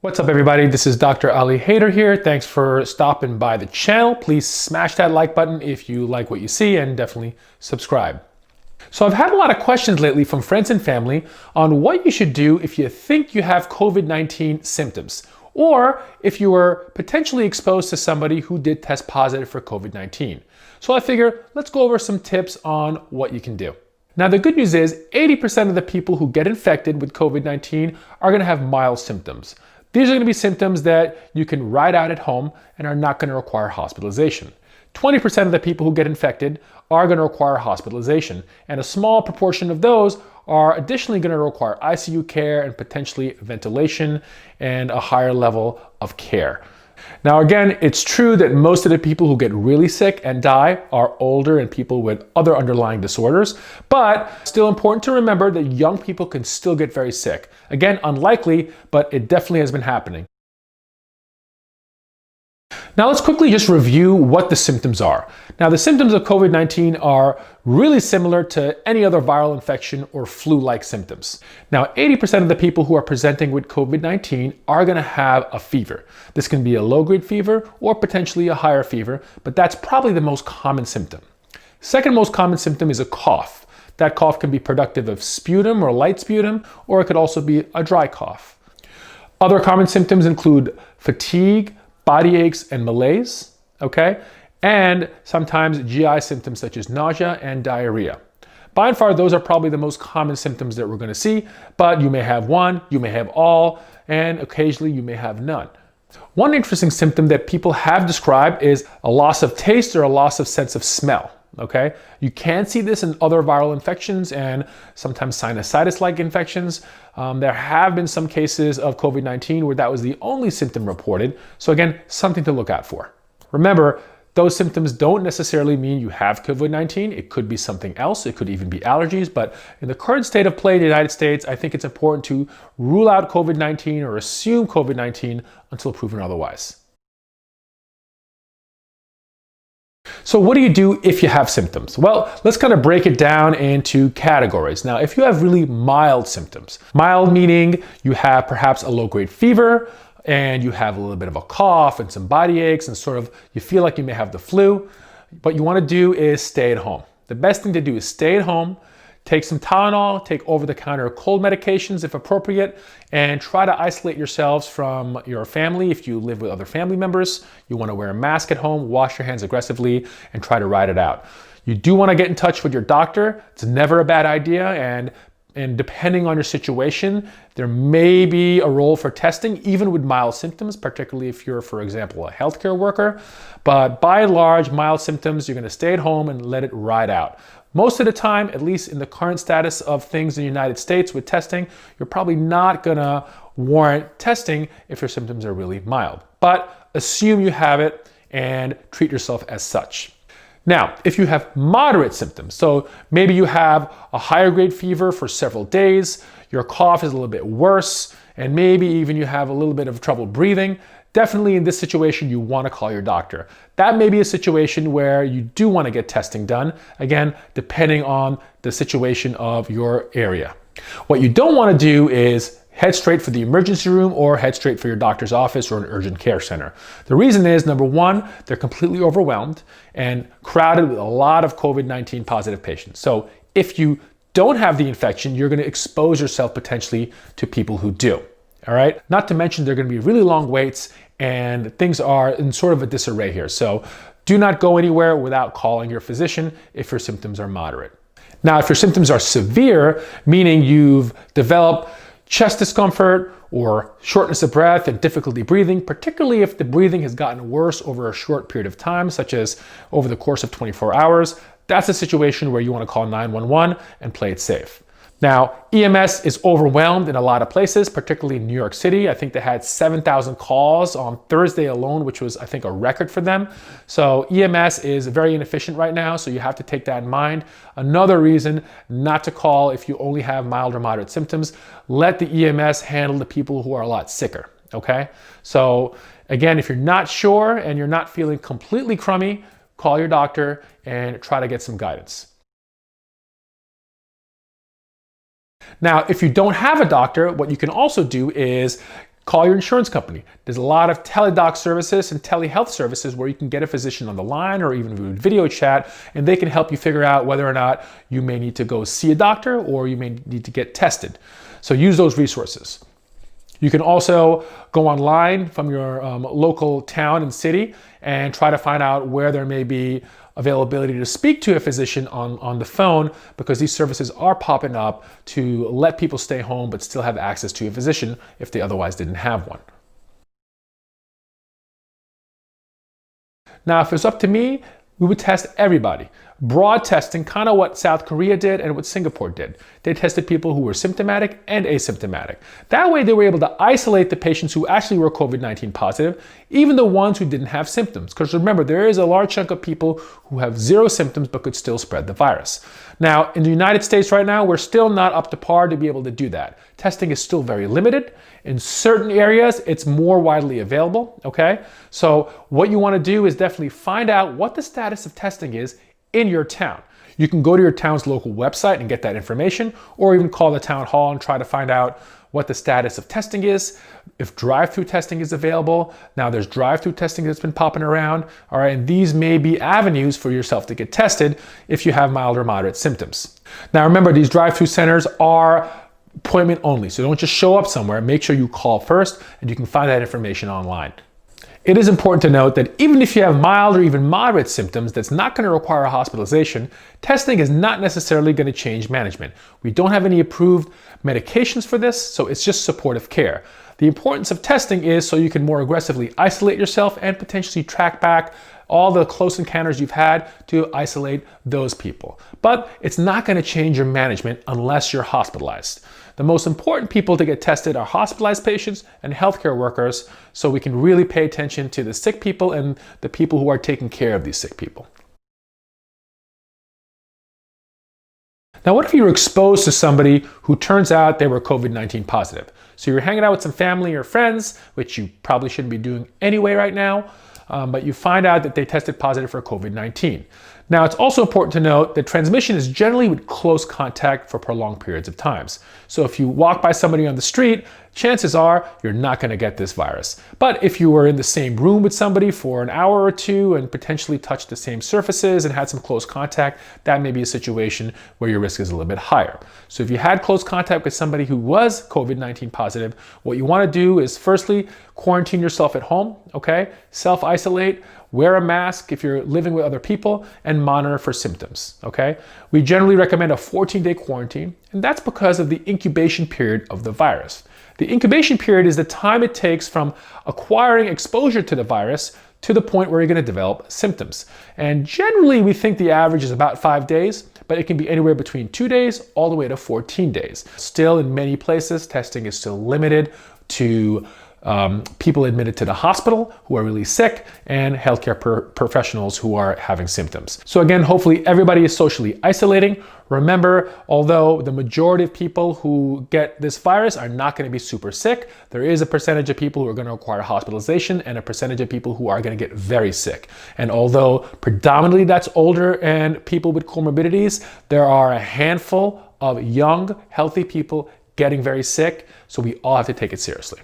What's up everybody, this is Dr. Ali Haider here. Thanks for stopping by the channel. Please smash that like button if you like what you see and definitely subscribe. So I've had a lot of questions lately from friends and family on what you should do if you think you have COVID-19 symptoms or if you were potentially exposed to somebody who did test positive for COVID-19. So I figure let's go over some tips on what you can do. Now, the good news is 80% of the people who get infected with COVID-19 are going to have mild symptoms. These are going to be symptoms that you can ride out at home and are not going to require hospitalization. 20% of the people who get infected are going to require hospitalization, and a small proportion of those are additionally going to require ICU care and potentially ventilation and a higher level of care. Now again, it's true that most of the people who get really sick and die are older and people with other underlying disorders, but still important to remember that young people can still get very sick. Again, unlikely, but it definitely has been happening. Now let's quickly just review what the symptoms are. Now the symptoms of COVID-19 are really similar to any other viral infection or flu-like symptoms. Now 80% of the people who are presenting with COVID-19 are going to have a fever. This can be a low-grade fever or potentially a higher fever, but that's probably the most common symptom. Second most common symptom is a cough. That cough can be productive of sputum or light sputum, or it could also be a dry cough. Other common symptoms include fatigue, body aches and malaise, okay? And sometimes GI symptoms such as nausea and diarrhea. By and far, those are probably the most common symptoms that we're going to see, but you may have one, you may have all, and occasionally you may have none. One interesting symptom that people have described is a loss of taste or a loss of sense of smell, okay? You can see this in other viral infections and sometimes sinusitis-like infections. There have been some cases of COVID-19 where that was the only symptom reported. So again, something to look out for. Remember, those symptoms don't necessarily mean you have COVID-19. It could be something else. It could even be allergies. But in the current state of play in the United States, I think it's important to rule out COVID-19 or assume COVID-19 until proven otherwise. So what do you do if you have symptoms? Well, let's kind of break it down into categories. Now, if you have really mild symptoms, mild meaning you have perhaps a low-grade fever and you have a little bit of a cough and some body aches and sort of you feel like you may have the flu, what you want to do is stay at home. The best thing to do is stay at home, take some Tylenol, take over-the-counter cold medications if appropriate, and try to isolate yourselves from your family. If you live with other family members, you want to wear a mask at home, wash your hands aggressively, and try to ride it out. You do want to get in touch with your doctor. It's never a bad idea, and depending on your situation, there may be a role for testing, even with mild symptoms, particularly if you're, for example, a healthcare worker. But by and large, mild symptoms, you're going to stay at home and let it ride out. Most of the time, at least in the current status of things in the United States with testing, you're probably not gonna warrant testing if your symptoms are really mild. But assume you have it and treat yourself as such. Now, if you have moderate symptoms, so maybe you have a higher grade fever for several days, your cough is a little bit worse, and maybe even you have a little bit of trouble breathing, definitely in this situation, you want to call your doctor. That may be a situation where you do want to get testing done, again, depending on the situation of your area. What you don't want to do is head straight for the emergency room or head straight for your doctor's office or an urgent care center. The reason is, number one, they're completely overwhelmed and crowded with a lot of COVID-19 positive patients. So if you don't have the infection, you're going to expose yourself potentially to people who do. All right. Not to mention there are going to be really long waits and things are in sort of a disarray here. So do not go anywhere without calling your physician if your symptoms are moderate. Now, if your symptoms are severe, meaning you've developed chest discomfort or shortness of breath and difficulty breathing, particularly if the breathing has gotten worse over a short period of time, such as over the course of 24 hours, that's a situation where you want to call 911 and play it safe. Now, EMS is overwhelmed in a lot of places, particularly in New York City. I think they had 7,000 calls on Thursday alone, which was, I think, a record for them. So EMS is very inefficient right now, so you have to take that in mind. Another reason not to call if you only have mild or moderate symptoms. Let the EMS handle the people who are a lot sicker, okay? So again, if you're not sure and you're not feeling completely crummy, call your doctor and try to get some guidance. Now, if you don't have a doctor, what you can also do is Call your insurance company. There's a lot of teledoc services and telehealth services where you can get a physician on the line or even video chat, and they can help you figure out whether or not you may need to go see a doctor or you may need to get tested. So use those resources. You can also go online from your local town and city and try to find out where there may be availability to speak to a physician on the phone, because these services are popping up to let people stay home but still have access to a physician if they otherwise didn't have one. Now, if it's up to me, we would test everybody. Broad testing, kind of what South Korea did and what Singapore did. They tested people who were symptomatic and asymptomatic. That way they were able to isolate the patients who actually were COVID-19 positive, even the ones who didn't have symptoms. Because remember, there is a large chunk of people who have zero symptoms but could still spread the virus. Now, in the United States right now, we're still not up to par to be able to do that. Testing is still very limited. In certain areas, it's more widely available, okay? So what you want to do is definitely find out what the status of testing is in your town. You can go to your town's local website and get that information, or even call the town hall and try to find out what the status of testing is, if drive-through testing is available. Now there's drive-through testing that's been popping around, all right, and these may be avenues for yourself to get tested if you have mild or moderate symptoms. Now remember, these drive-through centers are appointment only, so don't just show up somewhere. Make sure you call first, and you can find that information online. It is important to note that even if you have mild or even moderate symptoms that's not going to require a hospitalization, testing is not necessarily going to change management. We don't have any approved medications for this, so it's just supportive care. The importance of testing is so you can more aggressively isolate yourself and potentially track back all the close encounters you've had to isolate those people. But it's not going to change your management unless you're hospitalized. The most important people to get tested are hospitalized patients and healthcare workers, so we can really pay attention to the sick people and the people who are taking care of these sick people. Now, what if you were exposed to somebody who turns out they were COVID-19 positive? So you're hanging out with some family or friends, which you probably shouldn't be doing anyway right now, but you find out that they tested positive for COVID-19. Now, it's also important to note that transmission is generally with close contact for prolonged periods of times. So if you walk by somebody on the street, chances are you're not going to get this virus. But if you were in the same room with somebody for an hour or two and potentially touched the same surfaces and had some close contact, that may be a situation where your risk is a little bit higher. So if you had close contact with somebody who was COVID-19 positive, what you want to do is firstly quarantine yourself at home, okay? Self-isolate, wear a mask if you're living with other people, and monitor for symptoms, okay? We generally recommend a 14-day quarantine, and that's because of the incubation period of the virus. The incubation period is the time it takes from acquiring exposure to the virus to the point where you're going to develop symptoms. And generally, we think the average is about 5 days, but it can be anywhere between 2 days all the way to 14 days. Still, in many places, testing is still limited to people admitted to the hospital who are really sick and healthcare professionals who are having symptoms. So again, hopefully everybody is socially isolating. Remember, although the majority of people who get this virus are not going to be super sick, there is a percentage of people who are going to require hospitalization and a percentage of people who are going to get very sick. And although predominantly that's older and people with comorbidities, there are a handful of young, healthy people getting very sick, so we all have to take it seriously.